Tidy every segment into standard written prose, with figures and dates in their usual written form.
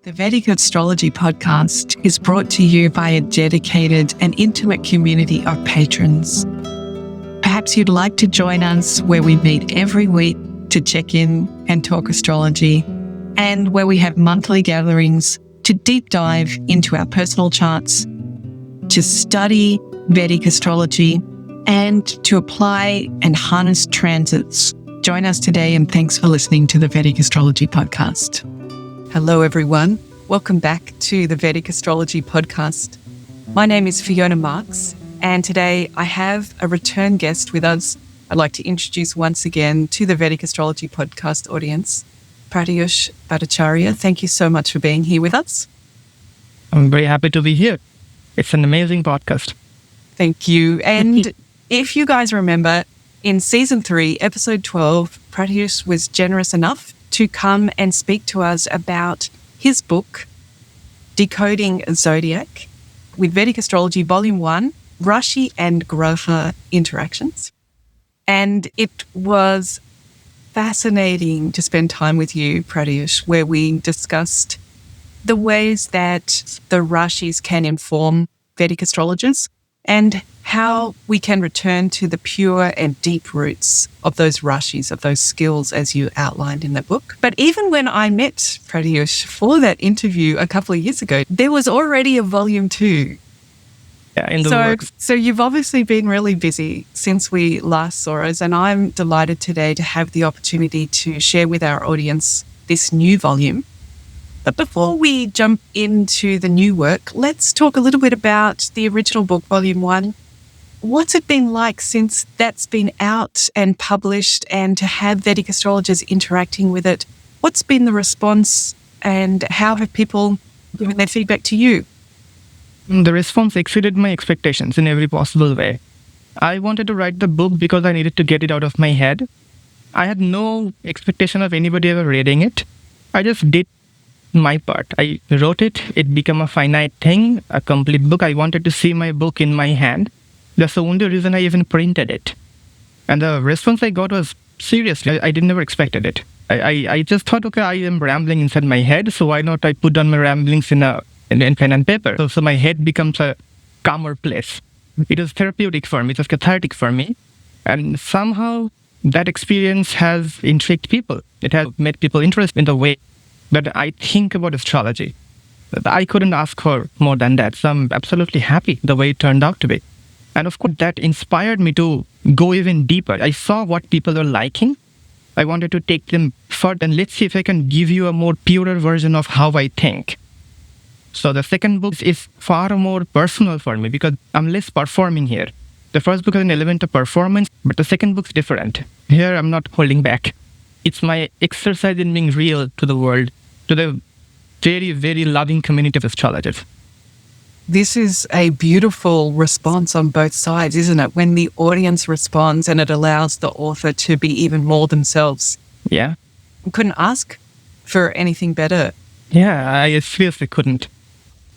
The Vedic Astrology podcast is brought to you by a dedicated and intimate community of patrons. Perhaps you'd like to join us where we meet every week to check in and talk astrology, and where we have monthly gatherings to deep dive into our personal charts, to study Vedic astrology, and to apply and harness transits. Join us today, and thanks for listening to the Vedic Astrology podcast. Hello, everyone. Welcome back to the Vedic Astrology podcast. My name is Fiona Marks, and today I have a return guest with us. I'd like to introduce once again to the Vedic Astrology podcast audience, Pratyush Bhattacharya. Thank you so much for being here with us. I'm very happy to be here. It's an amazing podcast. Thank you. And if you guys remember, in season 3, episode 12, Pratyush was generous enough to come and speak to us about his book, Decoding Zodiac, with Vedic Astrology Volume 1, Rasi and Graha Interactions. And it was fascinating to spend time with you, Pratyush, where we discussed the ways that the Rashis can inform Vedic astrologers and how we can return to the pure and deep roots of those Rashis, of those skills as you outlined in the book. But even when I met Pratyush for that interview a couple of years ago, there was already a volume 2. Yeah, in the works. So you've obviously been really busy since we last saw us, and I'm delighted today to have the opportunity to share with our audience this new volume. But before we jump into the new work, let's talk a little bit about the original book, Volume 1. What's it been like since that's been out and published, and to have Vedic astrologers interacting with it? What's been the response, and how have people given their feedback to you? The response exceeded my expectations in every possible way. I wanted to write the book because I needed to get it out of my head. I had no expectation of anybody ever reading it. I just did my part. I wrote it. It became a finite thing, a complete book. I wanted to see my book in my hand. That's the only reason I even printed it. And the response I got was, seriously, I never expected it. I just thought, okay, I am rambling inside my head, so why not I put down my ramblings in pen and paper? So my head becomes a calmer place. It was therapeutic for me. It was cathartic for me. And somehow that experience has intrigued people. It has made people interested in the way that I think about astrology. I couldn't ask for more than that. So I'm absolutely happy the way it turned out to be. And of course, that inspired me to go even deeper. I saw what people are liking. I wanted to take them further, and let's see if I can give you a more purer version of how I think. So the second book is far more personal for me because I'm less performing here. The first book has an element of performance, but the second book's different. Here, I'm not holding back. It's my exercise in being real to the world, to the very, very loving community of astrologers. This is a beautiful response on both sides, isn't it? When the audience responds and it allows the author to be even more themselves. Yeah. I couldn't ask for anything better. Yeah, I seriously couldn't.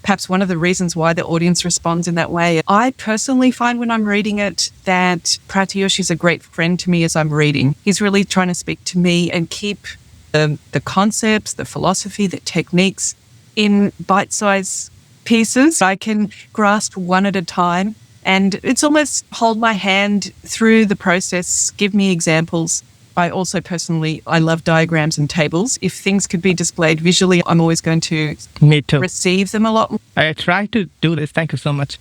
Perhaps one of the reasons why the audience responds in that way, I personally find when I'm reading it that Pratyush is a great friend to me as I'm reading. He's really trying to speak to me and keep the concepts, the philosophy, the techniques in bite-sized pieces I can grasp one at a time. And it's almost hold my hand through the process, give me examples. I also personally, I love diagrams and tables. If things could be displayed visually, I'm always going to Me too. receive them a lot more. I try to do this. Thank you so much.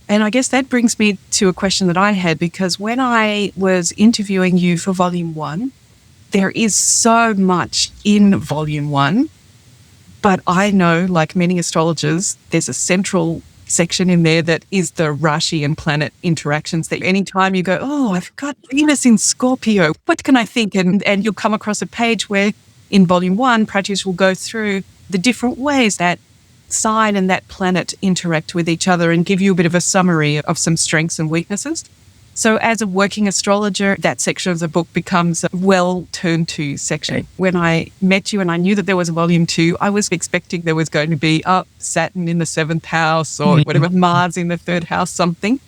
And I guess that brings me to a question that I had, because when I was interviewing you for Volume 1, there is so much in Volume 1. But I know, like many astrologers, there's a central section in there that is the Rashi and planet interactions, that anytime you go, oh, I've got Venus in Scorpio, what can I think? And you'll come across a page where in Volume 1, Pratyush will go through the different ways that sign and that planet interact with each other and give you a bit of a summary of some strengths and weaknesses. So as a working astrologer, that section of the book becomes a well-turned-to section. When I met you and I knew that there was a Volume 2, I was expecting there was going to be Saturn in the 7th house or whatever, Mars in the 3rd house, something.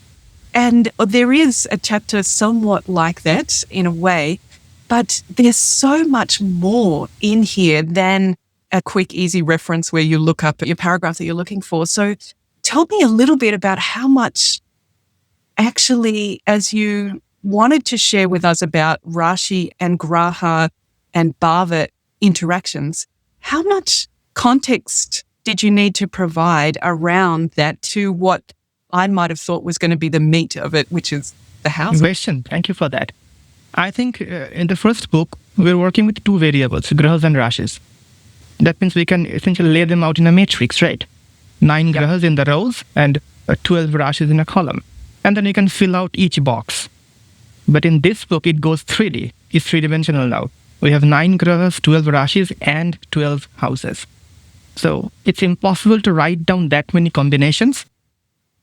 And there is a chapter somewhat like that in a way, but there's so much more in here than a quick, easy reference where you look up your paragraph that you're looking for. So tell me a little bit about how much actually, as you wanted to share with us about Rashi and Graha and Bhava interactions, how much context did you need to provide around that to what I might have thought was going to be the meat of it, which is the house? Question. Thank you for that. I think in the first book, we're working with two variables, grahas and rashis. That means we can essentially lay them out in a matrix, right? 9 grahas in the rows and 12 rashis in a column. And then you can fill out each box. But in this book, it goes 3D. It's three-dimensional now. We have 9 grahas, 12 rashis, and 12 houses. So it's impossible to write down that many combinations.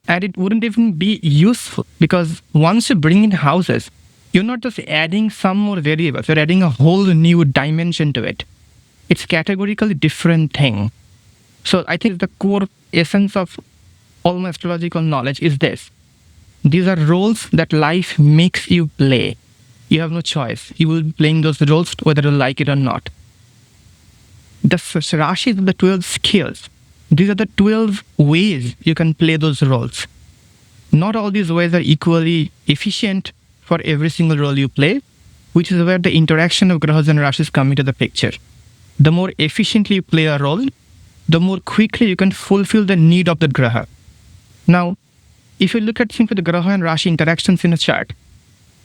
And it wouldn't even be useful because once you bring in houses, you're not just adding some more variables, you're adding a whole new dimension to it. It's categorically different thing. So I think the core essence of all my astrological knowledge is this. These are roles that life makes you play. You have no choice. You will be playing those roles whether you like it or not. The Rashis are the 12 skills. These are the 12 ways you can play those roles. Not all these ways are equally efficient for every single role you play, which is where the interaction of grahas and rashis come into the picture. The more efficiently you play a role, the more quickly you can fulfill the need of the graha. Now, if you look at simply the graha and rashi interactions in a chart,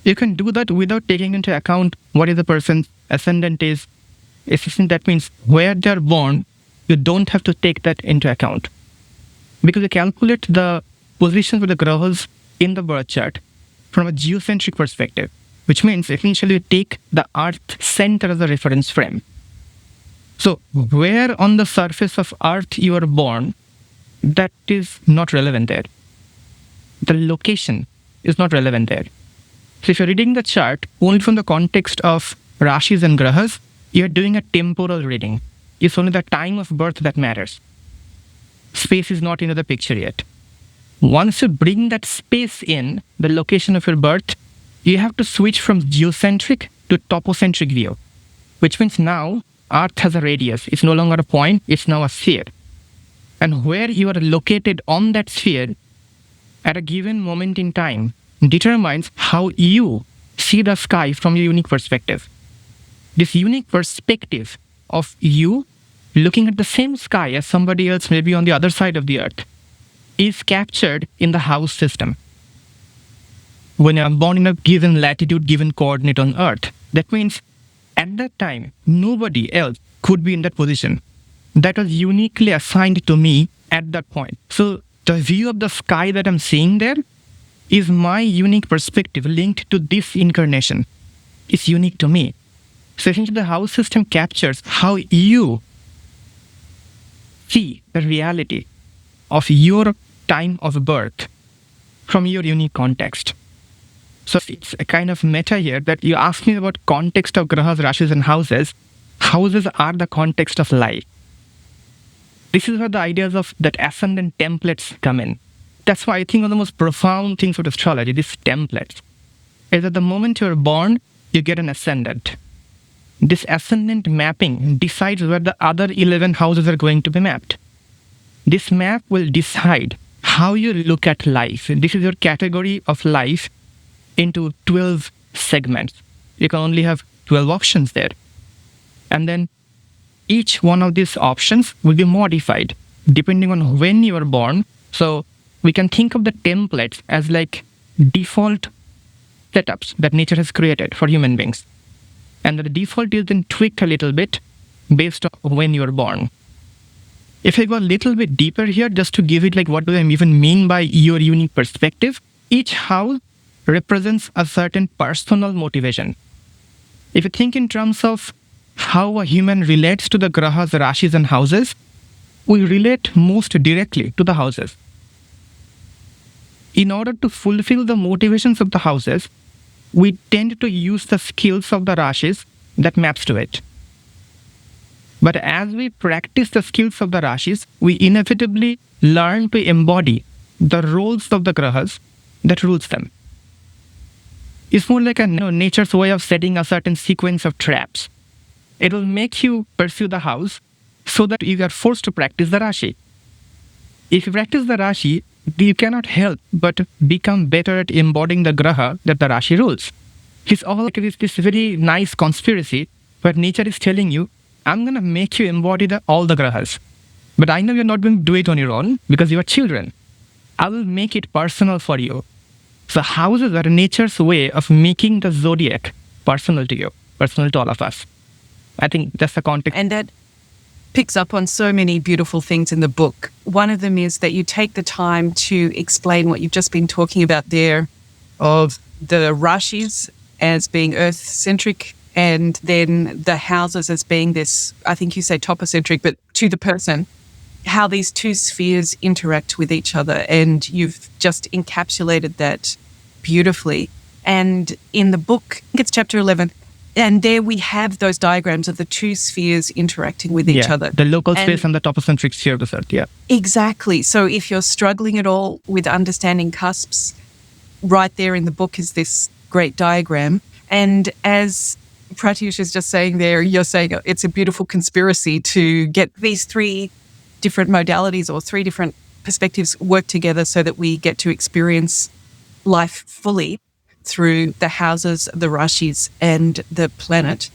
you can do that without taking into account what is the person's ascendant is. That means where they're born, you don't have to take that into account. Because you calculate the positions of the grahas in the birth chart from a geocentric perspective, which means essentially you take the Earth center as a reference frame. So where on the surface of Earth you are born, that is not relevant there. The location is not relevant there. So if you're reading the chart only from the context of rashis and grahas, you're doing a temporal reading. It's only the time of birth that matters. Space is not into the picture yet. Once you bring that space in, the location of your birth, you have to switch from geocentric to topocentric view, which means now Earth has a radius. It's no longer a point, it's now a sphere. And where you are located on that sphere at a given moment in time determines how you see the sky from your unique perspective. This unique perspective of you looking at the same sky as somebody else maybe on the other side of the Earth is captured in the house system. When I'm born in a given latitude, given coordinate on Earth, that means at that time, nobody else could be in that position. That was uniquely assigned to me at that point. So the view of the sky that I'm seeing there is my unique perspective linked to this incarnation. It's unique to me. So essentially the house system captures how you see the reality of your time of birth from your unique context. So it's a kind of meta here that you asked me about context of grahas, rashis and houses. Houses are the context of life. This is where the ideas of that ascendant templates come in. That's why I think one of the most profound things of astrology, these templates, is that the moment you're born, you get an ascendant. This ascendant mapping decides where the other 11 houses are going to be mapped. This map will decide how you look at life. This is your category of life into 12 segments. You can only have 12 options there. And then each one of these options will be modified depending on when you are born. So we can think of the templates as like default setups that nature has created for human beings. And the default is then tweaked a little bit based on when you are born. If I go a little bit deeper here, just to give it like what do I even mean by your unique perspective, each house represents a certain personal motivation. If you think in terms of how a human relates to the grahas, rashis and houses, we relate most directly to the houses. In order to fulfill the motivations of the houses, we tend to use the skills of the rashis that maps to it. But as we practice the skills of the rashis, we inevitably learn to embody the roles of the grahas that rules them. It's more like nature's way of setting a certain sequence of traps. It will make you pursue the house so that you are forced to practice the Rashi. If you practice the Rashi, you cannot help but become better at embodying the Graha that the Rashi rules. It's all like this very nice conspiracy where nature is telling you, I'm going to make you embody all the Grahas. But I know you're not going to do it on your own because you are children. I will make it personal for you. So houses are nature's way of making the zodiac personal to you, personal to all of us. I think that's the context. And that picks up on so many beautiful things in the book. One of them is that you take the time to explain what you've just been talking about there of the Rashis as being earth-centric and then the houses as being this, I think you say topocentric, but to the person, how these two spheres interact with each other. And you've just encapsulated that beautifully. And in the book, I think it's chapter 11, and there we have those diagrams of the two spheres interacting with each other. The local space and the topocentric sphere of the Earth, yeah. Exactly. So if you're struggling at all with understanding cusps, right there in the book is this great diagram. And as Pratyush is just saying there, you're saying it's a beautiful conspiracy to get these three different modalities or three different perspectives work together so that we get to experience life fully through the houses, the Rashis, and the planet.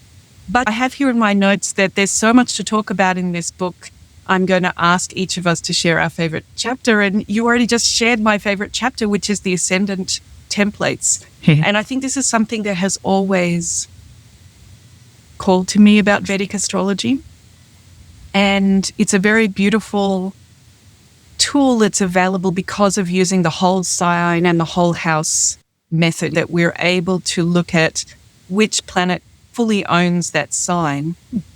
But I have here in my notes that there's so much to talk about in this book. I'm going to ask each of us to share our favorite chapter. And you already just shared my favorite chapter, which is the Ascendant Templates. And I think this is something that has always called to me about Vedic astrology. And it's a very beautiful tool that's available because of using the whole sign and the whole house method, that we're able to look at which planet fully owns that sign,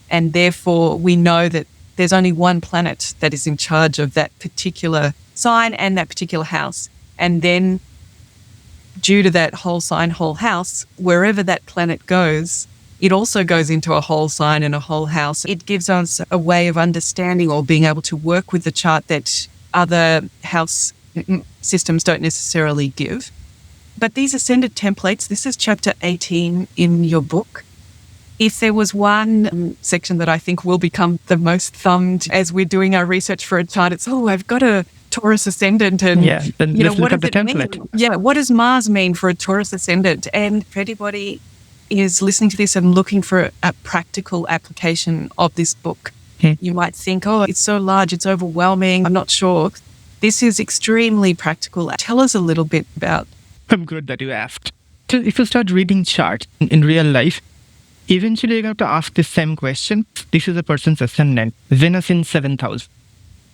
and therefore we know that there's only one planet that is in charge of that particular sign and that particular house. And then due to that whole sign, whole house, wherever that planet goes, it also goes into a whole sign and a whole house. It gives us a way of understanding or being able to work with the chart that other house systems don't necessarily give. But these Ascendant Templates, this is chapter 18 in your book. If there was one section that I think will become the most thumbed as we're doing our research for a chart, it's, I've got a Taurus Ascendant. And, then let's look at the template. What does Mars mean for a Taurus Ascendant? And if anybody is listening to this and looking for a practical application of this book, you might think, it's so large, it's overwhelming, I'm not sure. This is extremely practical. Tell us a little bit about. I'm good that you asked. So if you start reading charts in real life, eventually you have to ask the same question. This is a person's ascendant, Venus in 7th house,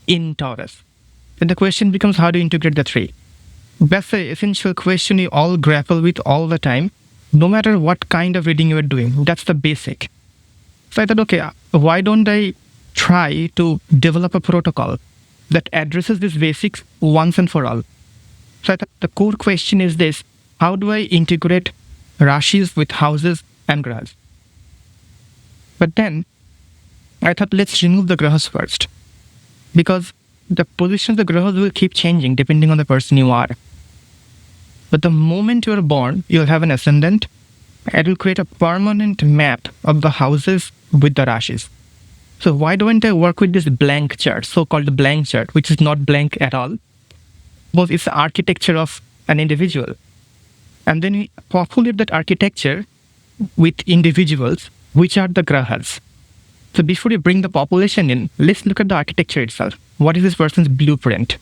in Taurus. Then the question becomes, how do you integrate the three? That's the essential question you all grapple with all the time, no matter what kind of reading you are doing. That's the basic. So I thought, why don't I try to develop a protocol that addresses these basics once and for all? So I thought the core question is this: how do I integrate Rashis with houses and Grahas? But then I thought, let's remove the Grahas first, because the position of the Grahas will keep changing depending on the person you are. But the moment you are born, you'll have an ascendant. It will create a permanent map of the houses with the Rashis. So why don't I work with this blank chart, so-called blank chart, which is not blank at all? Because it's the architecture of an individual. And then we populate that architecture with individuals, which are the Grahas. So before you bring the population in, let's look at the architecture itself. What is this person's blueprint?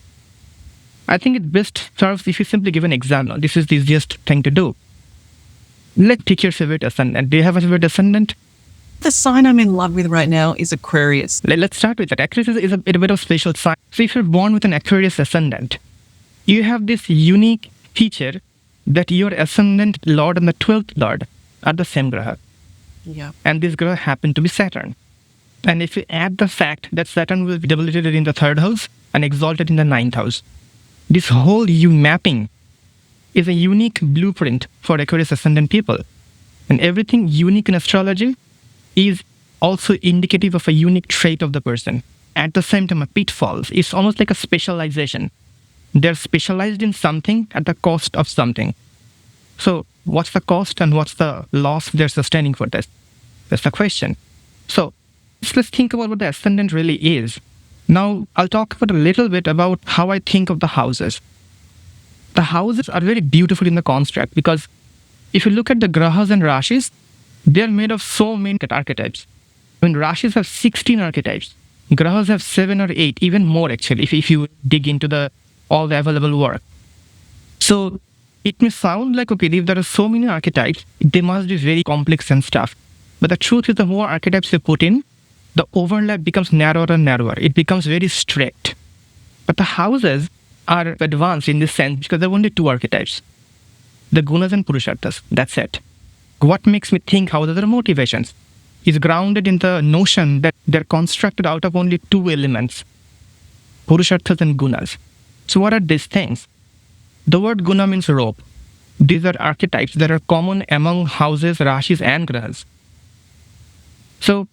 I think it best serves if you simply give an example. This is the easiest thing to do. Let's pick your favorite ascendant. Do you have a favorite ascendant? The sign I'm in love with right now is Aquarius. Let's start with that. Aquarius is a bit of a special sign. So if you're born with an Aquarius ascendant, you have this unique feature that your ascendant lord and the 12th lord are the same Graha. Yeah. And this Graha happened to be Saturn. And if you add the fact that Saturn will be debilitated in the 3rd house and exalted in the 9th house, this whole mapping is a unique blueprint for Aquarius ascendant people. And everything unique in astrology is also indicative of a unique trait of the person. At the same time, a pitfalls. It's almost like a specialization. They're specialized in something at the cost of something. So what's the cost and what's the loss they're sustaining for this? That's the question. So So let's think about what the ascendant really is. Now, I'll talk about a little bit about how I think of the houses. The houses are very beautiful in the construct because if you look at the Grahas and Rashis, they're made of so many archetypes. I mean, Rashis have 16 archetypes. Grahas have 7 or 8, even more actually, if you dig into all the available work. So it may sound like, okay, if there are so many archetypes, they must be very complex and stuff. But the truth is, the more archetypes you put in, the overlap becomes narrower and narrower. It becomes very strict. But the houses are advanced in this sense because there are only 2 archetypes. The Gunas and Purusarthas. That's it. What makes me think houses are motivations is grounded in the notion that they're constructed out of only 2 elements, Purusarthas and Gunas. So what are these things? The word Guna means rope. These are archetypes that are common among houses, Rashis and Grahas. So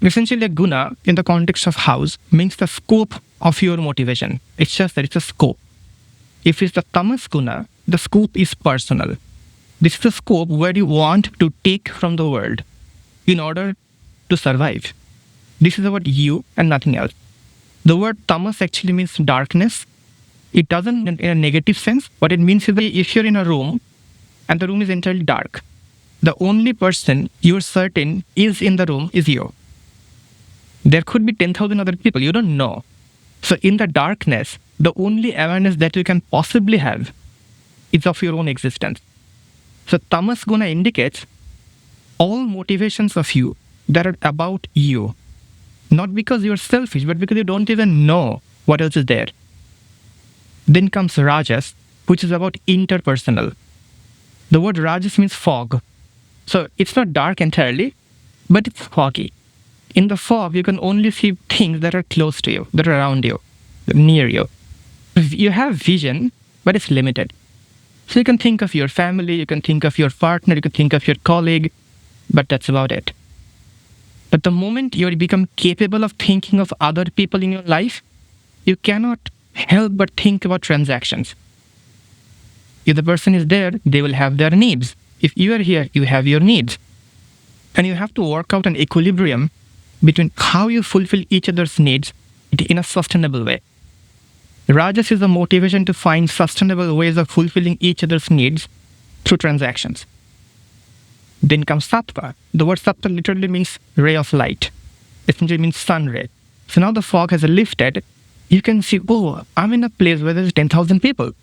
essentially, a Guna in the context of house means the scope of your motivation. It's just that it's a scope. If it's the Tamas Guna, the scope is personal. This is the scope where you want to take from the world in order to survive. This is about you and nothing else. The word Tamas actually means darkness. It doesn't in a negative sense. What it means is that if you're in a room and the room is entirely dark, the only person you're certain is in the room is you. There could be 10,000 other people. You don't know. So in the darkness, the only awareness that you can possibly have is of your own existence. So Tamas Guna indicates all motivations of you that are about you. Not because you're selfish, but because you don't even know what else is there. Then comes Rajas, which is about interpersonal. The word Rajas means fog. So it's not dark entirely, but it's foggy. In the fog, you can only see things that are close to you, that are around you, near you. You have vision, but it's limited. So you can think of your family, you can think of your partner, you can think of your colleague, but that's about it. But the moment you become capable of thinking of other people in your life, you cannot help but think about transactions. If the person is there, they will have their needs. If you are here, you have your needs. And you have to work out an equilibrium between how you fulfill each other's needs in a sustainable way. Rajas is the motivation to find sustainable ways of fulfilling each other's needs through transactions. Then comes Sattva. The word Sattva literally means ray of light. Essentially means sun ray. So now the fog has lifted. You can see, oh, I'm in a place where there's 10,000 people.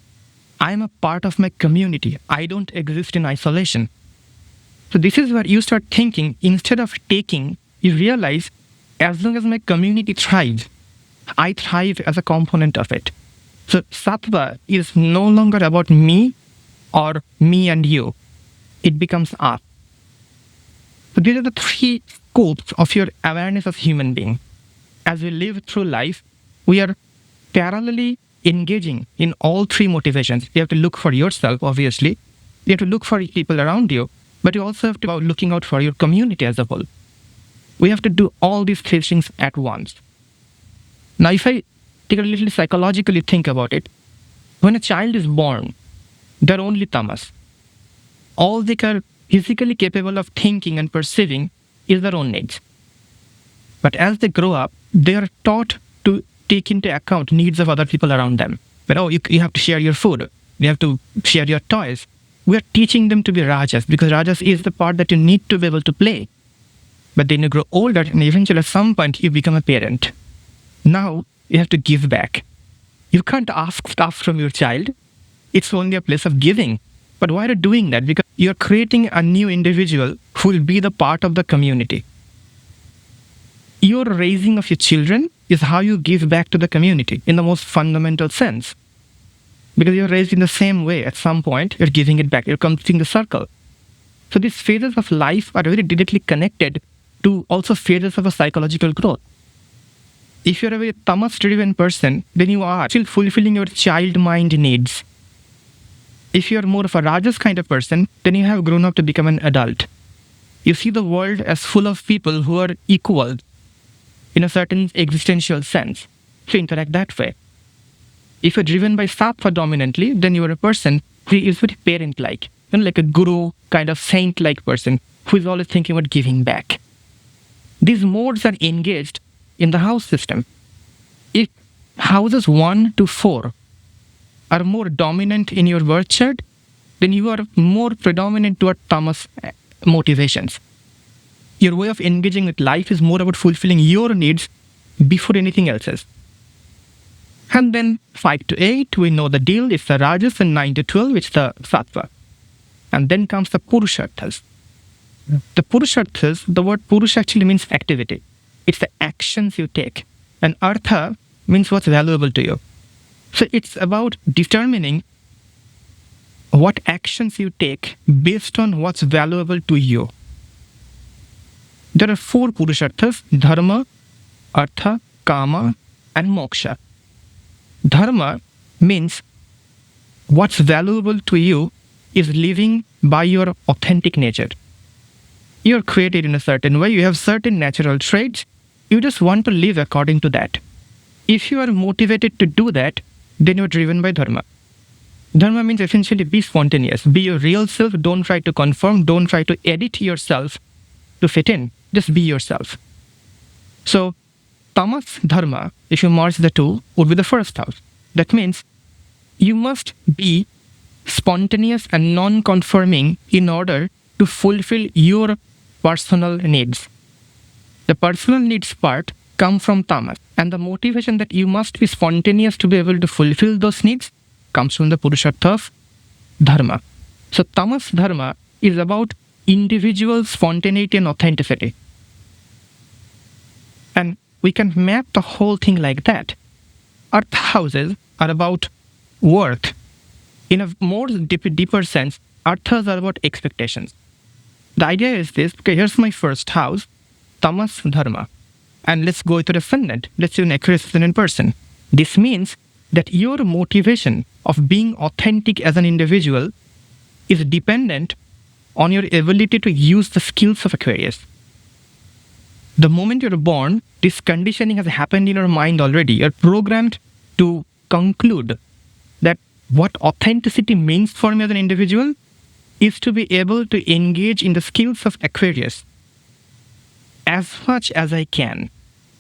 I'm a part of my community. I don't exist in isolation. So this is where you start thinking, instead of taking, you realize as long as my community thrives, I thrive as a component of it. So Sattva is no longer about me or me and you. It becomes us. So these are the 3 scopes of your awareness of human being. As we live through life, we are parallelly engaging in all 3 motivations. You have to look for yourself, obviously. You have to look for people around you, but you also have to be looking out for your community as a whole. We have to do all these 3 things at once. Now, if I take a little psychologically think about it, when a child is born, they're only tamas. All they are physically capable of thinking and perceiving is their own needs. But as they grow up, they are taught to take into account needs of other people around them. But you have to share your food. You have to share your toys. We are teaching them to be Rajas because Rajas is the part that you need to be able to play. But then you grow older and eventually at some point you become a parent. Now you have to give back. You can't ask stuff from your child. It's only a place of giving. But why are you doing that? Because you're creating a new individual who will be the part of the community. Your raising of your children is how you give back to the community in the most fundamental sense. Because you're raised in the same way. At some point, you're giving it back. You're completing the circle. So these phases of life are very directly connected to also phases of a psychological growth. If you're a very tamas-driven person, then you are still fulfilling your child mind needs. If you're more of a rajas kind of person, then you have grown up to become an adult. You see the world as full of people who are equal in a certain existential sense. So interact that way. If you're driven by sattva dominantly, then you are a person who is very parent-like, like a guru kind of saint-like person who is always thinking about giving back. These modes are engaged in the house system. If houses 1 to 4 are more dominant in your birth chart, then you are more predominant toward tamas motivations. Your way of engaging with life is more about fulfilling your needs before anything else is. And then 5 to 8, we know the deal, it's the Rajas, and 9 to 12, it's the Sattva. And then comes the Purusarthas. The Purusarthas, the word Purush actually means activity. It's the actions you take. And Artha means what's valuable to you. So it's about determining what actions you take based on what's valuable to you. There are 4 Purusarthas: Dharma, Artha, Kama, and Moksha. Dharma means what's valuable to you is living by your authentic nature. You're created in a certain way, you have certain natural traits, you just want to live according to that. If you are motivated to do that, then you're driven by Dharma. Dharma means essentially be spontaneous, be your real self, don't try to conform, don't try to edit yourself to fit in, just be yourself. So, Tamas Dharma, if you merge the two, would be the first house. That means you must be spontaneous and non-conforming in order to fulfill your personal needs. The personal needs part come from Tamas, and the motivation that you must be spontaneous to be able to fulfill those needs comes from the Purusartha of Dharma. So Tamas Dharma is about individual spontaneity and authenticity. And we can map the whole thing like that. Earth houses are about worth. In a more deeper sense, Arthas are about expectations. The idea is this: okay, here's my first house, Tamas Dharma. And let's go to the ascendant. Let's do an Aquarius ascendant person. This means that your motivation of being authentic as an individual is dependent on your ability to use the skills of Aquarius. The moment you're born, this conditioning has happened in your mind already. You're programmed to conclude that what authenticity means for me as an individual is to be able to engage in the skills of Aquarius as much as I can.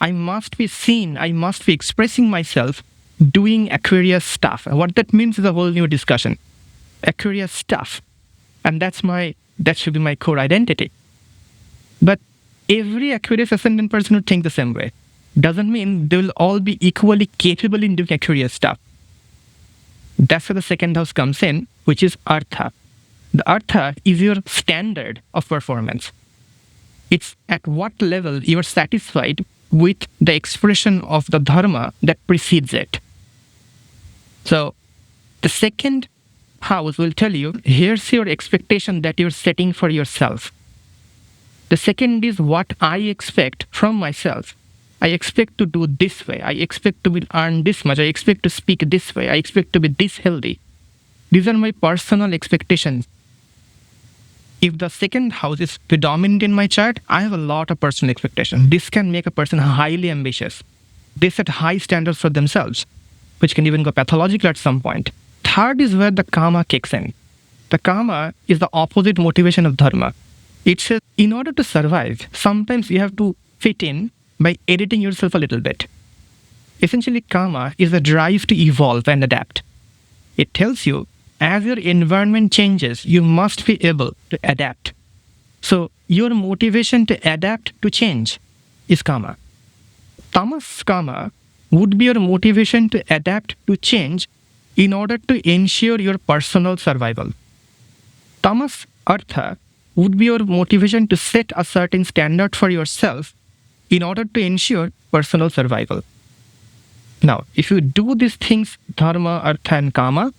I must be seen, I must be expressing myself doing Aquarius stuff. And what that means is a whole new discussion. Aquarius stuff. And that should be my core identity. But every Aquarius ascendant person would think the same way. Doesn't mean they will all be equally capable in doing Aquarius stuff. That's where the second house comes in, which is Artha. The Artha is your standard of performance. It's at what level you are satisfied with the expression of the Dharma that precedes it. So, the second house will tell you, here's your expectation that you're setting for yourself. The second is what I expect from myself. I expect to do this way. I expect to earn this much. I expect to speak this way. I expect to be this healthy. These are my personal expectations. If the second house is predominant in my chart, I have a lot of personal expectations. This can make a person highly ambitious. They set high standards for themselves, which can even go pathological at some point. Third is where the Kama kicks in. The Kama is the opposite motivation of Dharma. It says, in order to survive, sometimes you have to fit in by editing yourself a little bit. Essentially, Kama is the drive to evolve and adapt. It tells you, as your environment changes, you must be able to adapt. So, your motivation to adapt to change is Kama. Tamas Kama would be your motivation to adapt to change in order to ensure your personal survival. Tamas Artha would be your motivation to set a certain standard for yourself in order to ensure personal survival. Now, if you do these things, Dharma, Artha, and Kama,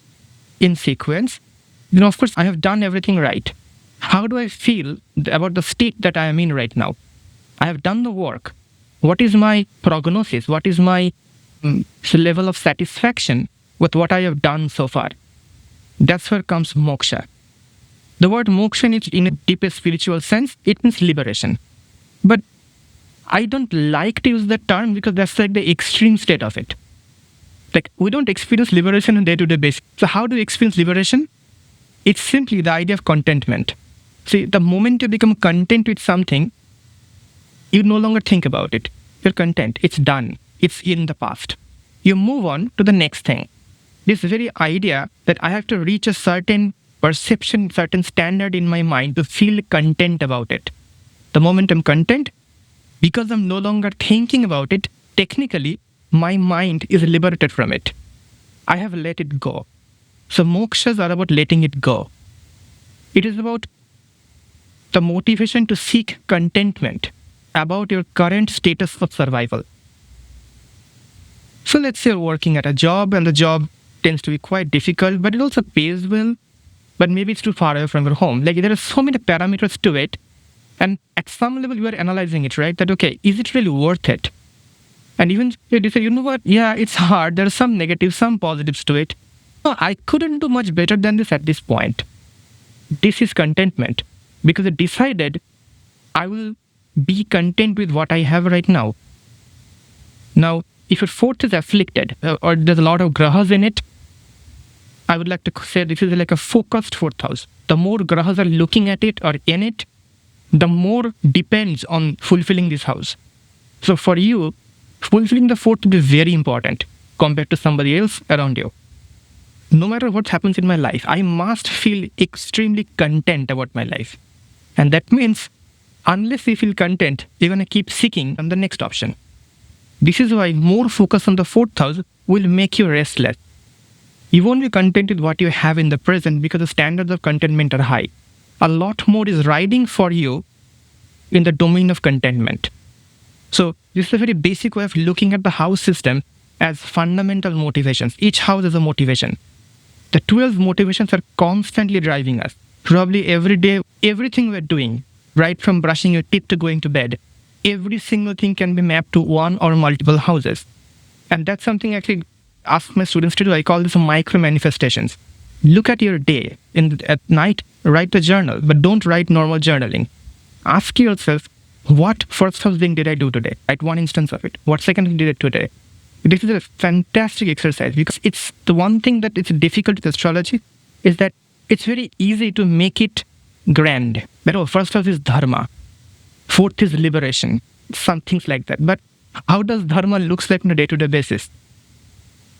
in sequence, then of course I have done everything right. How do I feel about the state that I am in right now? I have done the work. What is my prognosis? What is my level of satisfaction with what I have done so far? That's where comes moksha. The word moksha is in a deeper spiritual sense, it means liberation. But I don't like to use that term because that's like the extreme state of it. Like, we don't experience liberation on a day-to-day basis. So how do we experience liberation? It's simply the idea of contentment. See, the moment you become content with something, You no longer think about it. You're content. It's done. It's in the past. You move on to the next thing. This very idea that I have to reach a certain perception, certain standard in my mind to feel content about it. The moment I'm content, because I'm no longer thinking about it, technically, my mind is liberated from it. I have let it go. So mokshas are about letting it go. It is about the motivation to seek contentment about your current status of survival. So let's say you're working at a job and the job tends to be quite difficult, but it also pays well, but maybe it's too far away from your home. Like there are so many parameters to it. And at some level, you are analyzing it, right? That, okay, is it really worth it? And even you say, you know what? Yeah, it's hard. There are some negatives, some positives to it. No, I couldn't do much better than this at this point. This is contentment because I decided I will be content with what I have right now. Now, if your fourth is afflicted or there's a lot of grahas in it, I would like to say this is like a focused fourth house. The more grahas are looking at it or in it, the more depends on fulfilling this house. So for you, fulfilling the fourth will be very important compared to somebody else around you. No matter what happens in my life, I must feel extremely content about my life. And that means unless you feel content, you're going to keep seeking on the next option. This is why more focus on the fourth house will make you restless. You won't be content with what you have in the present because the standards of contentment are high. A lot more is riding for you in the domain of contentment. So this is a very basic way of looking at the house system as fundamental motivations. Each house is a motivation. The 12 motivations are constantly driving us. Probably every day, everything we're doing, right from brushing your teeth to going to bed, every single thing can be mapped to one or multiple houses. And that's something I actually ask my students to do. I call this micro manifestations. Look at your day. At night, write a journal, but don't write normal journaling. Ask yourself, what first house thing did I do today? Write one instance of it. What second thing did I do today? This is a fantastic exercise because it's the one thing that is difficult with astrology is that it's very easy to make it grand. But first house is dharma. Fourth is liberation. Some things like that. But how does dharma looks like on a day-to-day basis?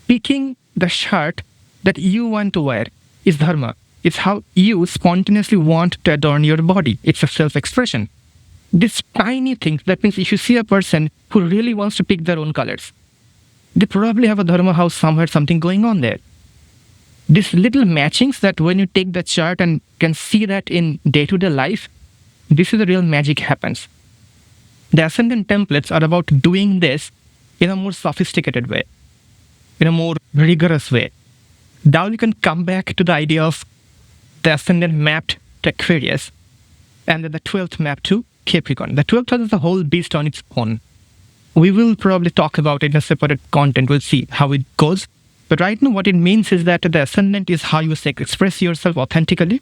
Picking the shirt that you want to wear is dharma. It's how you spontaneously want to adorn your body. It's a self-expression. These tiny things, that means if you see a person who really wants to pick their own colors, they probably have a dharma house somewhere, something going on there. These little matchings that when you take the chart and can see that in day-to-day life, this is the real magic happens. The Ascendant Templates are about doing this in a more sophisticated way, in a more rigorous way. Now you can come back to the idea of the Ascendant mapped to Aquarius and then the 12th map to Capricorn. The 12th house is a whole beast on its own. We will probably talk about it in a separate content. We'll see how it goes. But right now what it means is that the Ascendant is how you express yourself authentically.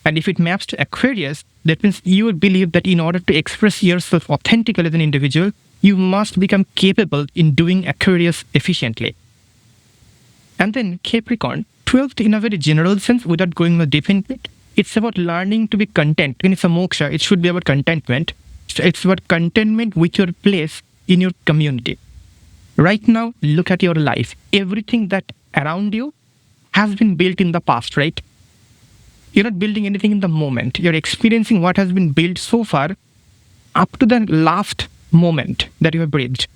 And if it maps to Aquarius, that means you would believe that in order to express yourself authentically as an individual, you must become capable in doing Aquarius efficiently. And then Capricorn, 12th in a very general sense, without going much deep into it, it's about learning to be content. When it's a moksha, it should be about contentment. It's about contentment with your place in your community. Right now, look at your life. Everything that around you has been built in the past, right? You're not building anything in the moment. You're experiencing what has been built so far up to the last moment that you have breathed.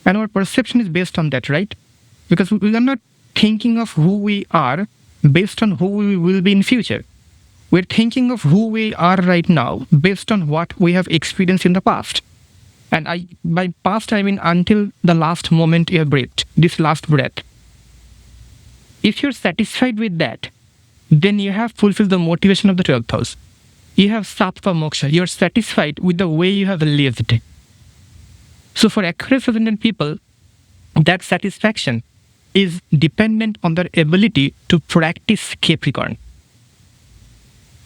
And our perception is based on that, right? Because we are not thinking of who we are based on who we will be in future. We're thinking of who we are right now based on what we have experienced in the past. And by past, I mean until the last moment you have breathed, this last breath. If you're satisfied with that, then you have fulfilled the motivation of the 12th house. You have sattva moksha. You're satisfied with the way you have lived. So for Aquarius ascendant people, that satisfaction is dependent on their ability to practice Capricorn.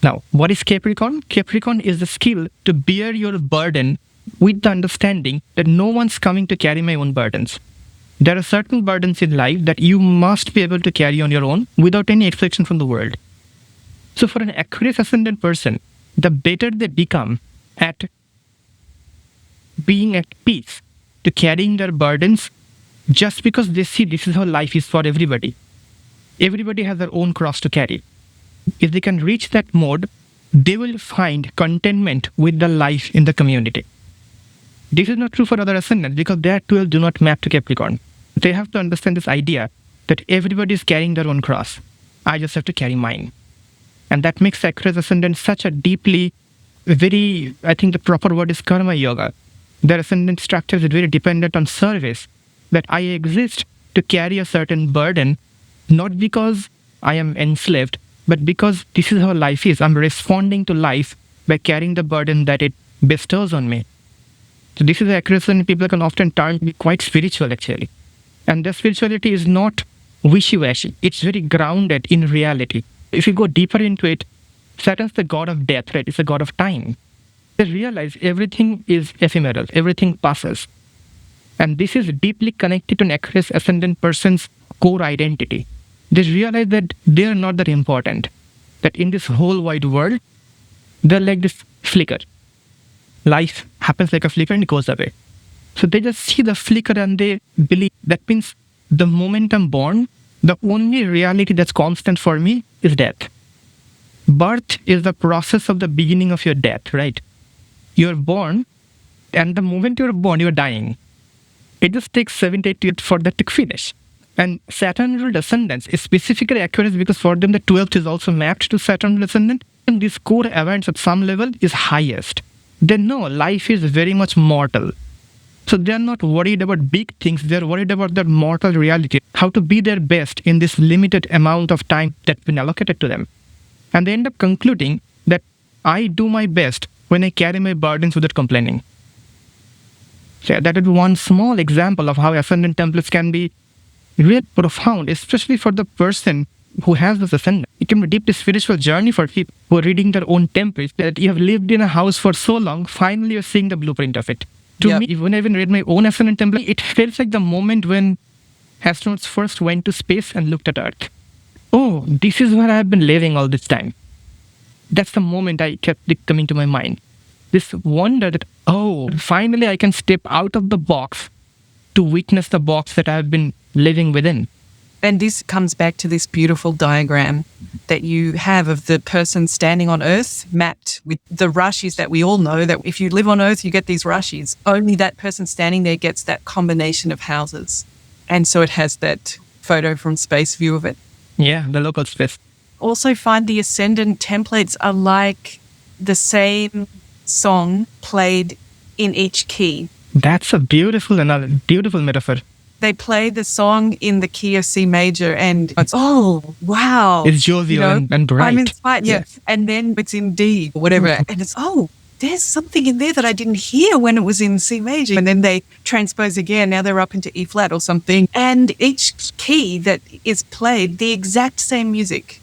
Now, what is Capricorn? Capricorn is the skill to bear your burden with the understanding that no one's coming to carry my own burdens. There are certain burdens in life that you must be able to carry on your own without any expectation from the world. So for an Aquarius ascendant person, the better they become at being at peace, to carrying their burdens just because they see this is how life is for everybody. Everybody has their own cross to carry. If they can reach that mode, they will find contentment with the life in the community. This is not true for other ascendants because their 12 do not map to Capricorn. They have to understand this idea that everybody is carrying their own cross. I just have to carry mine. And that makes Aquarius ascendant such a deeply, I think the proper word is karma yoga. Their ascendant structure is very dependent on service, that I exist to carry a certain burden, not because I am enslaved, but because this is how life is. I'm responding to life by carrying the burden that it bestows on me. So this is the Aquarius ascendant people can often turn to be quite spiritual actually. And their spirituality is not wishy-washy. It's very grounded in reality. If you go deeper into it, Saturn's the god of death, right? It's the god of time. They realize everything is ephemeral, everything passes. And this is deeply connected to an Aquarius ascendant person's core identity. They realize that they are not that important, that in this whole wide world, they're like this flicker. Life happens like a flicker and it goes away. So they just see the flicker and they believe that means the moment I'm born, the only reality that's constant for me is death. Birth is the process of the beginning of your death, right? You're born, and the moment you're born, you're dying. It just takes 7 to 8 years for that to finish. And Saturn-ruled ascendants is specifically Aquarius because for them the 12th is also mapped to Saturn-ruled ascendant, and this core awareness at some level is highest. They know life is very much mortal. So they are not worried about big things, they are worried about their mortal reality, how to be their best in this limited amount of time that's been allocated to them. And they end up concluding that I do my best when I carry my burdens without complaining. So that is one small example of how Ascendant Templates can be really profound, especially for the person who has this ascendant. It can be a deeply spiritual journey for people who are reading their own templates, that you have lived in a house for so long, finally you're seeing the blueprint of it. To me, when I even read my own ascendant template, it feels like the moment when astronauts first went to space and looked at Earth. Oh, this is where I've been living all this time. That's the moment I kept coming to my mind. This wonder that, oh, finally I can step out of the box to witness the box that I've been living within. And this comes back to this beautiful diagram that you have of the person standing on Earth mapped with the rashis that we all know, that if you live on Earth, you get these rashis. Only that person standing there gets that combination of houses. And so it has that photo from space view of it. Yeah, the local space. Also find the Ascendant templates are like the same song played in each key. That's a beautiful metaphor. They play the song in the key of C major and it's, oh, wow. It's jovial and bright. I'm inspired, yeah. And then it's in D or whatever. And it's, oh, there's something in there that I didn't hear when it was in C major. And then they transpose again. Now they're up into E flat or something. And each key that is played, the exact same music.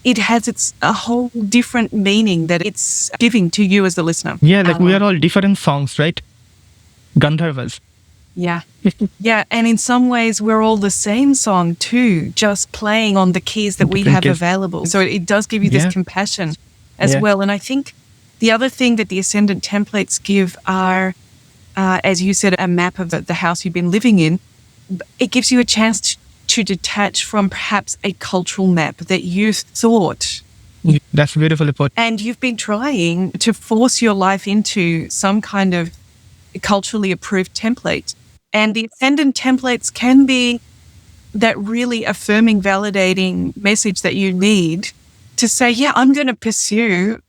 It has a whole different meaning that it's giving to you as the listener. Yeah, like we are all different songs, right? Gandharvas. Yeah. Yeah. And in some ways, we're all the same song too, just playing on the keys that we have available. So it does give you this compassion as well. And I think the other thing that the Ascendant templates give are, as you said, a map of the house you've been living in. It gives you a chance to detach from perhaps a cultural map that you thought. That's beautifully put. And you've been trying to force your life into some kind of culturally approved template. And the Ascendant templates can be that really affirming, validating message that you need to say, yeah, I'm going to pursue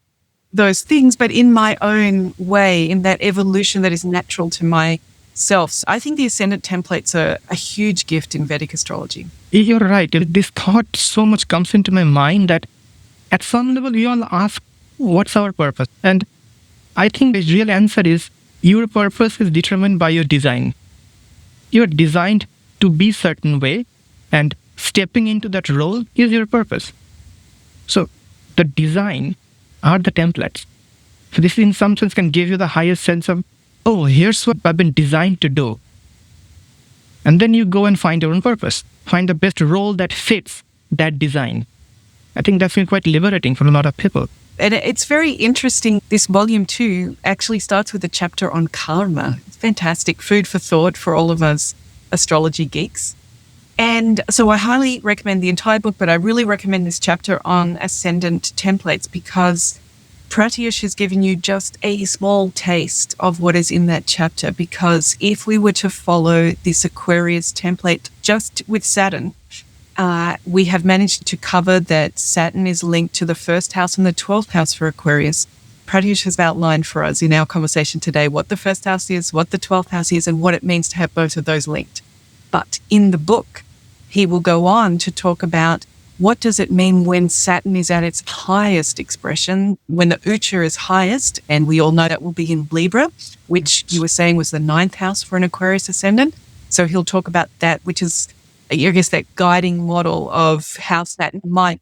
those things, but in my own way, in that evolution that is natural to myself. So I think the Ascendant templates are a huge gift in Vedic astrology. You're right. This thought so much comes into my mind that at some level we all ask, what's our purpose? And I think the real answer is your purpose is determined by your design. You're designed to be a certain way, and stepping into that role is your purpose. So the design are the templates. So this in some sense can give you the highest sense of, oh, here's what I've been designed to do. And then you go and find your own purpose. Find the best role that fits that design. I think that's been quite liberating for a lot of people. And it's very interesting. This volume 2 actually starts with a chapter on karma. It's fantastic. Food for thought for all of us astrology geeks. And so I highly recommend the entire book, but I really recommend this chapter on Ascendant Templates because Pratyush has given you just a small taste of what is in that chapter. Because if we were to follow this Aquarius template just with Saturn, we have managed to cover that Saturn is linked to the first house and the 12th house for Aquarius. Pratyush has outlined for us in our conversation today what the first house is, what the 12th house is, and what it means to have both of those linked. But in the book, he will go on to talk about what does it mean when Saturn is at its highest expression, when the Ucha is highest, and we all know that will be in Libra, which you were saying was the 9th house for an Aquarius ascendant. So he'll talk about that, which is, I guess, that guiding model of how Saturn might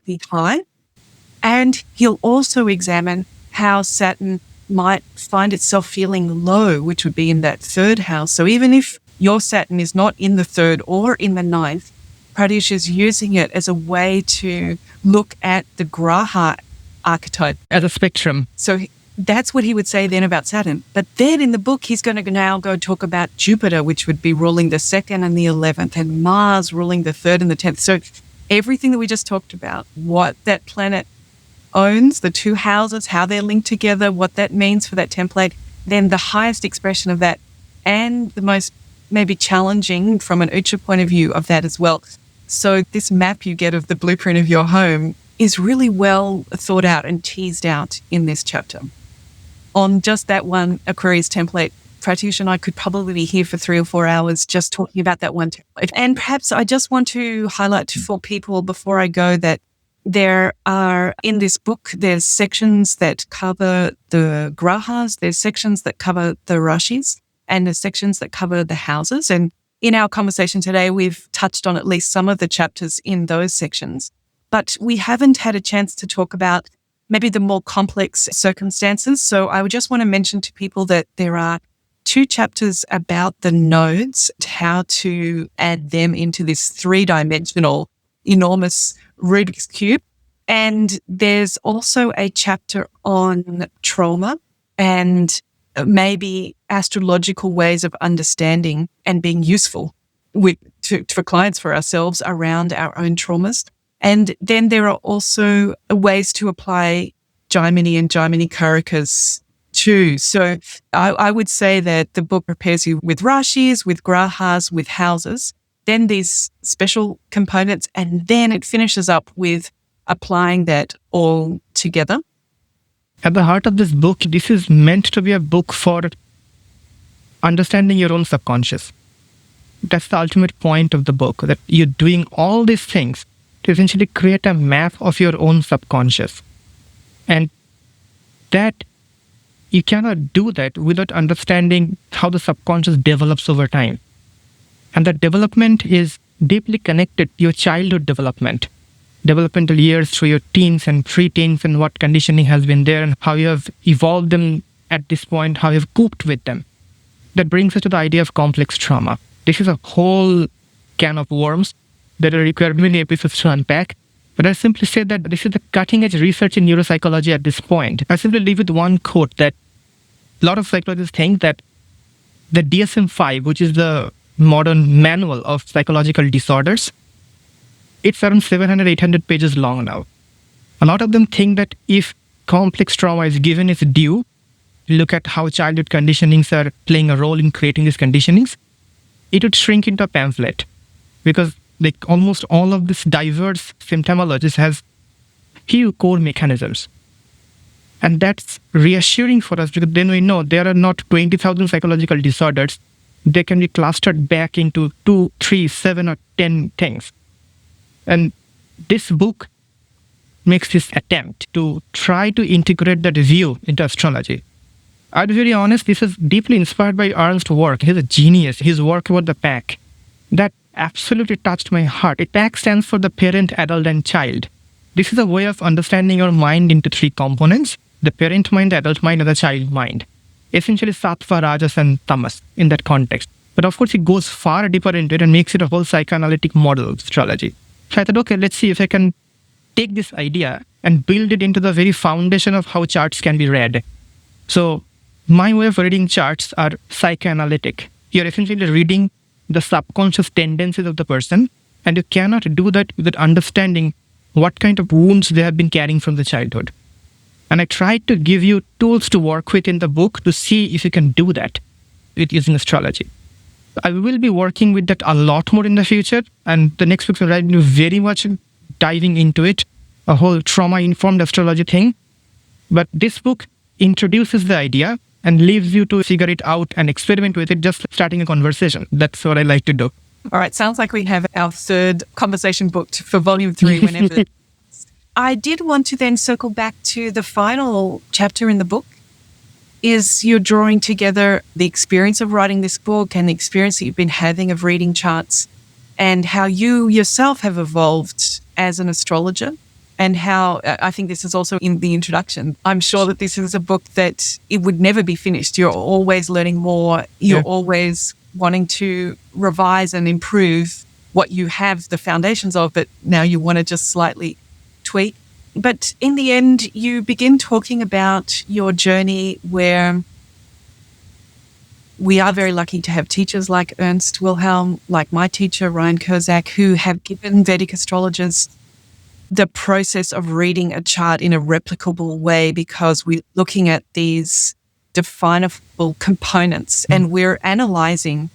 be high. And he'll also examine how Saturn might find itself feeling low, which would be in that 3rd house. So even if your Saturn is not in the 3rd or in the 9th, Pratyush is using it as a way to look at the Graha archetype. As a spectrum. So that's what he would say then about Saturn. But then in the book, he's going to now go talk about Jupiter, which would be ruling the 2nd and the 11th, and Mars ruling the 3rd and the 10th. So everything that we just talked about, what that planet owns, the 2 houses, how they're linked together, what that means for that template, then the highest expression of that and the most maybe challenging from an Ucha point of view of that as well. So this map you get of the blueprint of your home is really well thought out and teased out in this chapter. On just that one Aquarius template, Pratyush and I could probably be here for 3 or 4 hours just talking about that one template. And perhaps I just want to highlight for people before I go that there are, in this book, there's sections that cover the Grahas, there's sections that cover the Rashis, and the sections that cover the houses. And in our conversation today, we've touched on at least some of the chapters in those sections. But we haven't had a chance to talk about maybe the more complex circumstances. So I would just want to mention to people that there are 2 chapters about the nodes, how to add them into this 3-dimensional enormous Rubik's Cube. And there's also a chapter on trauma and maybe astrological ways of understanding and being useful for clients, for ourselves, around our own traumas. And then there are also ways to apply Jaimini and Jaimini Karikas too. So I would say that the book prepares you with Rashis, with Grahas, with houses, then these special components, and then it finishes up with applying that all together. At the heart of this book, this is meant to be a book for understanding your own subconscious. That's the ultimate point of the book, that you're doing all these things to essentially create a map of your own subconscious. And that you cannot do that without understanding how the subconscious develops over time. And that development is deeply connected to your childhood developmental years through your teens and pre-teens, and what conditioning has been there and how you have evolved them at this point, how you have coped with them. That brings us to the idea of complex trauma. This is a whole can of worms that will require many episodes to unpack. But I simply say that this is the cutting-edge research in neuropsychology at this point. I simply leave with one quote that a lot of psychologists think that the DSM-5, which is the modern manual of psychological disorders, it's around 700, 800 pages long now. A lot of them think that if complex trauma is given its due, look at how childhood conditionings are playing a role in creating these conditionings, it would shrink into a pamphlet. Because almost all of this diverse symptomology has few core mechanisms. And that's reassuring for us, because then we know there are not 20,000 psychological disorders. They can be clustered back into 2, 3, 7, or 10 things. And this book makes this attempt to try to integrate that view into astrology. I'll be very honest, this is deeply inspired by Ernst's work. He's a genius. His work about the pack. That absolutely touched my heart. PAC stands for the parent, adult, and child. This is a way of understanding your mind into 3 components: the parent mind, the adult mind, and the child mind. Essentially sattva, rajas, and tamas in that context. But of course, it goes far deeper into it and makes it a whole psychoanalytic model of astrology. So I thought, okay, let's see if I can take this idea and build it into the very foundation of how charts can be read. So my way of reading charts are psychoanalytic. You're essentially reading the subconscious tendencies of the person, and you cannot do that without understanding what kind of wounds they have been carrying from the childhood. And I tried to give you tools to work with in the book to see if you can do that with using astrology. I will be working with that a lot more in the future, and the next book will be very much diving into it, a whole trauma-informed astrology thing. But this book introduces the idea and leaves you to figure it out and experiment with it, just starting a conversation. That's what I like to do. All right, sounds like we have our third conversation booked for volume 3 whenever. I did want to then circle back to the final chapter in the book. Is you're drawing together the experience of writing this book and the experience that you've been having of reading charts, and how you yourself have evolved as an astrologer, and how I think this is also in the introduction. I'm sure that this is a book that it would never be finished. You're always learning more. You're always wanting to revise and improve what you have the foundations of, but now you want to just slightly tweak. But in the end, you begin talking about your journey, where we are very lucky to have teachers like Ernst Wilhelm, like my teacher, Ryan Kurzak, who have given Vedic astrologers the process of reading a chart in a replicable way, because we're looking at these definable components and we're analyzing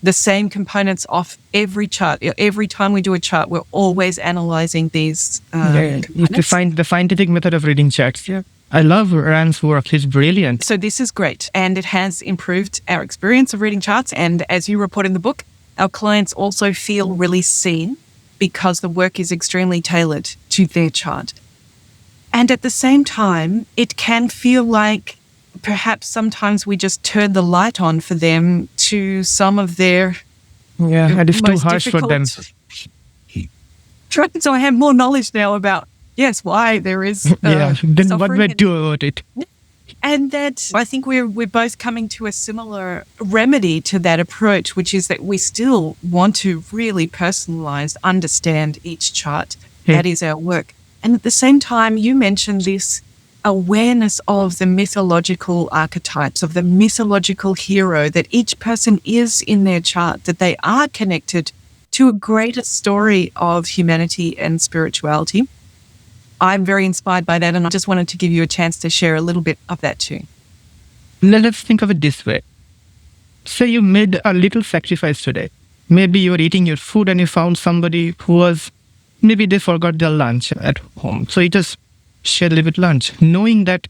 the same components off every chart. Every time we do a chart, we're always analyzing these components. The scientific method of reading charts. Yeah. I love Rand's work. He's brilliant. So this is great. And it has improved our experience of reading charts. And as you report in the book, our clients also feel really seen, because the work is extremely tailored to their chart. And at the same time, it can feel like perhaps sometimes we just turn the light on for them to some of their and it's too harsh for them. So I have more knowledge now about, why there is then what do I do about it? And that I think we're both coming to a similar remedy to that approach, which is that we still want to really personalize, understand each chart. That is our work. And at the same time, you mentioned this awareness of the mythological archetypes, of the mythological hero, that each person is in their chart, that they are connected to a greater story of humanity and spirituality. I'm very inspired by that, and I just wanted to give you a chance to share a little bit of that too. Let's think of it this way. Say you made a little sacrifice today. Maybe you were eating your food and you found somebody maybe they forgot their lunch at home. So you just shared a little bit lunch, knowing that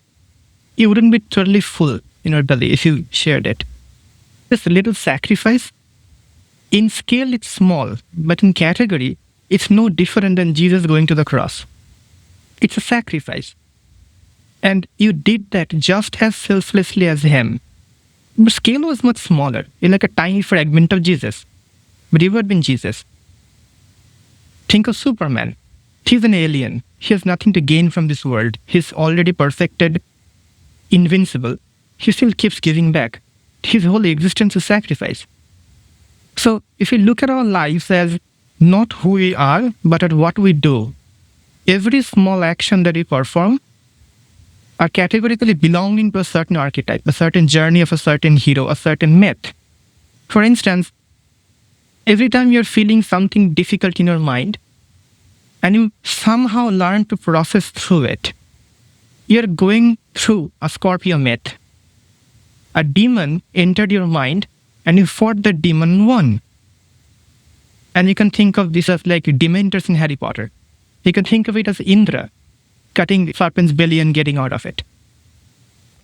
you wouldn't be totally full in your belly if you shared it. This little sacrifice, in scale it's small, but in category, it's no different than Jesus going to the cross. It's a sacrifice. And you did that just as selflessly as him. But scale was much smaller. You're like a tiny fragment of Jesus. But you had been Jesus. Think of Superman. He's an alien. He has nothing to gain from this world. He's already perfected, invincible. He still keeps giving back. His whole existence is sacrifice. So if we look at our lives as not who we are, but at what we do, every small action that we perform are categorically belonging to a certain archetype, a certain journey of a certain hero, a certain myth. For instance, every time you're feeling something difficult in your mind, and you somehow learn to process through it, you're going through a Scorpio myth. A demon entered your mind, and you fought the demon and won. And you can think of this as like Dementors in Harry Potter. You can think of it as Indra cutting the serpent's belly and getting out of it.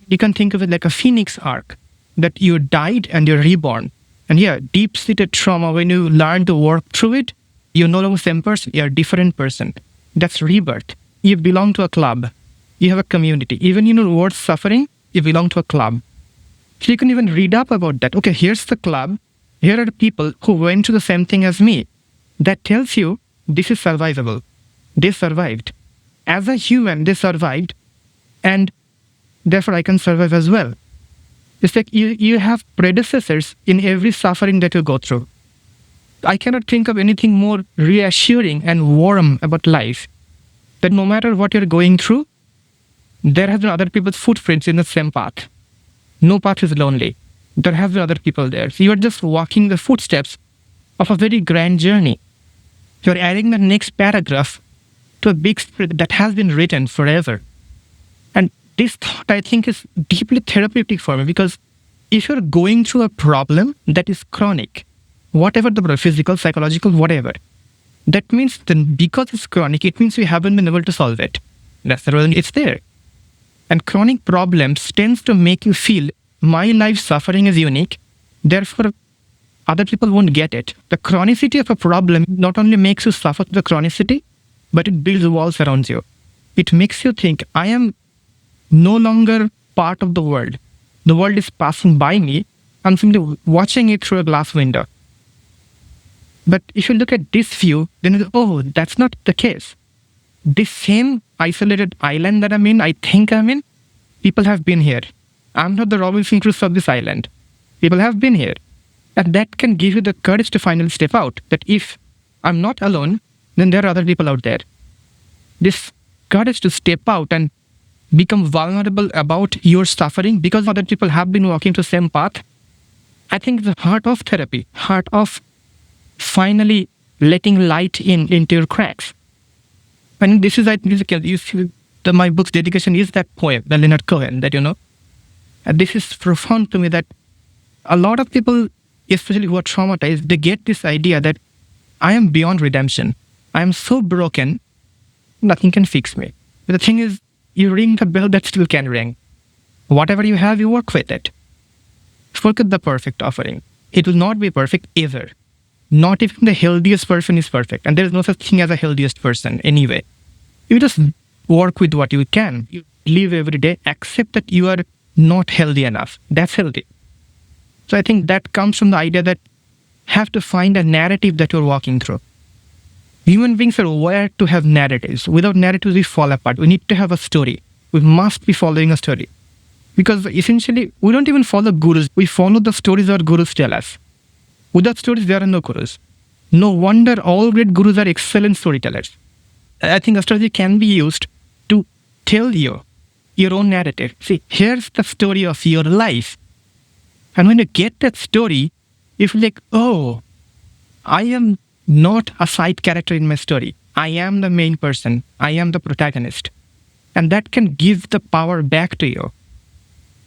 You can think of it like a phoenix arc, that you died and you're reborn. And deep-seated trauma, when you learn to work through it, you're no longer the same person, you're a different person. That's rebirth. You belong to a club. You have a community. Even in your worst suffering, you belong to a club. So you can even read up about that. Okay, here's the club. Here are the people who went through the same thing as me. That tells you this is survivable. They survived. As a human, they survived, and therefore I can survive as well. It's like you have predecessors in every suffering that you go through. I cannot think of anything more reassuring and warm about life that no matter what you're going through, there have been other people's footprints in the same path. No path is lonely. There have been other people there. So you're just walking the footsteps of a very grand journey. You're adding the next paragraph to a big script that has been written forever. And this thought, I think, is deeply therapeutic for me, because if you're going through a problem that is chronic, whatever the problem, physical, psychological, whatever, that means then because it's chronic, it means we haven't been able to solve it. That's the reason it's there. And chronic problems tends to make you feel my life suffering is unique, therefore other people won't get it. The chronicity of a problem not only makes you suffer the chronicity, but it builds walls around you. It makes you think, I am no longer part of the world. The world is passing by me. I'm simply watching it through a glass window. But if you look at this view, then oh, that's not the case. This same isolated island that I think I'm in, people have been here. I'm not the Robinson Crusoe of this island. People have been here. And that can give you the courage to finally step out. That if I'm not alone, then there are other people out there. This courage to step out and become vulnerable about your suffering because other people have been walking the same path, I think the heart of therapy, heart of finally letting light into your cracks. And this is, I think, you see, my book's dedication is that poem, the Leonard Cohen, that, and this is profound to me, that a lot of people, especially who are traumatized, they get this idea that I am beyond redemption. I am so broken, nothing can fix me. But the thing is, you ring the bell that still can ring. Whatever you have, you work with it. Forget the perfect offering. It will not be perfect ever. Not even the healthiest person is perfect. And there is no such thing as a healthiest person anyway. You just work with what you can. You live every day, accept that you are not healthy enough. That's healthy. So I think that comes from the idea that you have to find a narrative that you're walking through. Human beings are wired to have narratives. Without narratives, we fall apart. We need to have a story. We must be following a story. Because essentially, we don't even follow gurus. We follow the stories our gurus tell us. Without stories, there are no gurus. No wonder all great gurus are excellent storytellers. I think astrology can be used to tell you your own narrative. See, here's the story of your life. And when you get that story, you feel like, oh, I am not a side character in my story. I am the main person. I am the protagonist. And that can give the power back to you.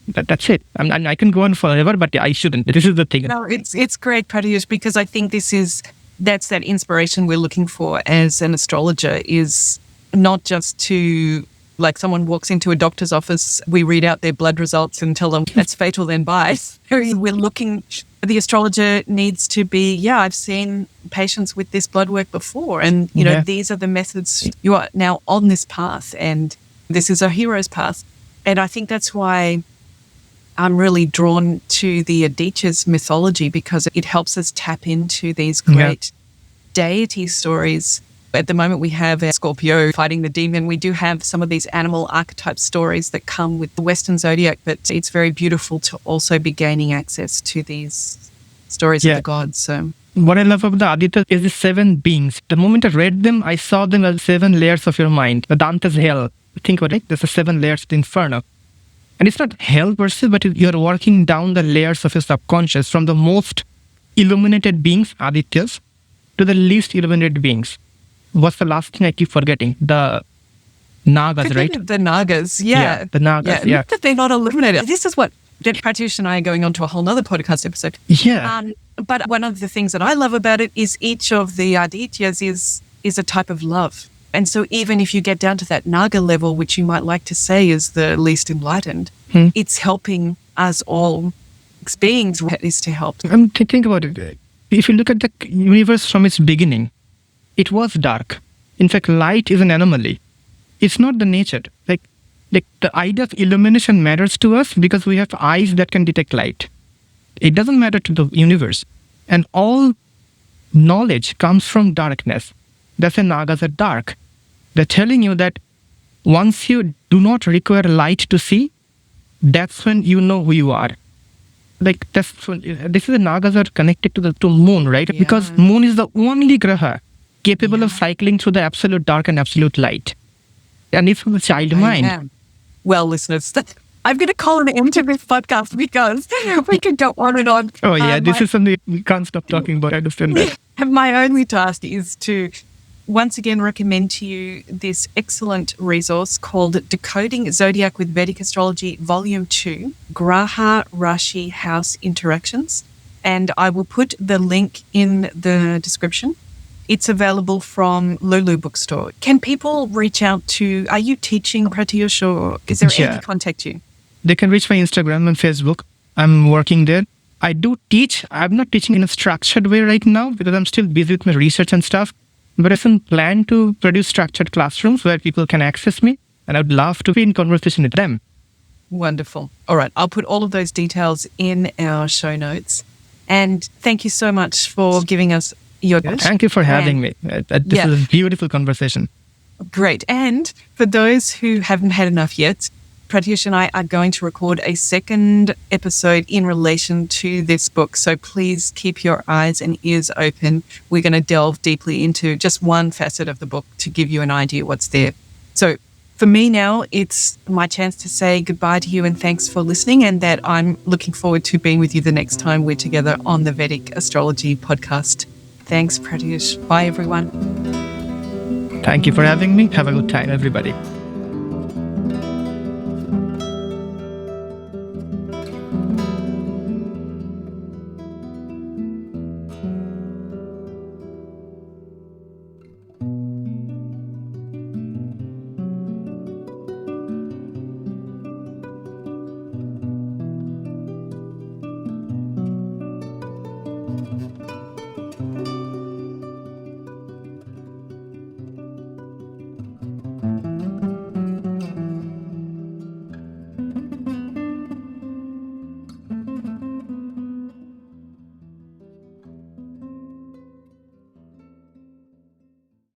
That's it. I can go on forever, but I shouldn't. This is the thing. No, it's great, Pratyush, because I think that's that inspiration we're looking for as an astrologer, is not just to, like, someone walks into a doctor's office, we read out their blood results and tell them that's fatal, then buy. We're looking, the astrologer needs to be, I've seen patients with this blood work before, and, these are the methods. You are now on this path, and this is a hero's path. And I think that's why I'm really drawn to the Adityas mythology, because it helps us tap into these great deity stories. At the moment, we have Scorpio fighting the demon. We do have some of these animal archetype stories that come with the Western zodiac, but it's very beautiful to also be gaining access to these stories of the gods. So what I love about the Adityas is the 7 beings. The moment I read them, I saw them as 7 layers of your mind. The Dante's hell. Think about it. There's the 7 layers of the inferno. And it's not hell per se, but you're working down the layers of your subconscious from the most illuminated beings, Adityas, to the least illuminated beings. What's the last thing I keep forgetting? The Nagas, right? The Nagas, yeah. The Nagas, yeah. Not that they're not illuminated. This is what Pratyush and I are going on to a whole other podcast episode. Yeah. But one of the things that I love about it is each of the Adityas is a type of love. And so even if you get down to that Naga level, which you might like to say is the least enlightened, it's helping us all as beings is to help. I'm thinking about it. If you look at the universe from its beginning, it was dark. In fact, light is an anomaly. It's not the nature. Like the idea of illumination matters to us because we have eyes that can detect light. It doesn't matter to the universe. And all knowledge comes from darkness. That's why Nagas are dark. They're telling you that once you do not require light to see, that's when you know who you are. Like this is the Nagas are connected to moon, right? Yeah. Because moon is the only Graha capable of cycling through the absolute dark and absolute light. And it's from the child mind. Amen. Well, listeners, I'm going to call an end to this podcast because we could go on and on. Oh, yeah, this is something we can't stop talking about. I understand that. My only task is to once again recommend to you this excellent resource called Decoding Zodiac with Vedic Astrology Volume 2, Graha, Rasi, House Interactions. And I will put the link in the description. It's available from Lulu Bookstore. Can people reach out to, are you teaching, Pratyush, or is there any to contact you? They can reach my Instagram and Facebook. I'm working there. I do teach. I'm not teaching in a structured way right now because I'm still busy with my research and stuff. But I plan to produce structured classrooms where people can access me. And I would love to be in conversation with them. Wonderful. All right. I'll put all of those details in our show notes. And thank you so much for giving us your... Thank you for having me. This is a beautiful conversation. Great. And for those who haven't had enough yet, Pratyush and I are going to record a second episode in relation to this book. So please keep your eyes and ears open. We're going to delve deeply into just one facet of the book to give you an idea what's there. So for me now, it's my chance to say goodbye to you and thanks for listening, and that I'm looking forward to being with you the next time we're together on the Vedic Astrology podcast. Thanks, Pratyush. Bye, everyone. Thank you for having me. Have a good time, everybody.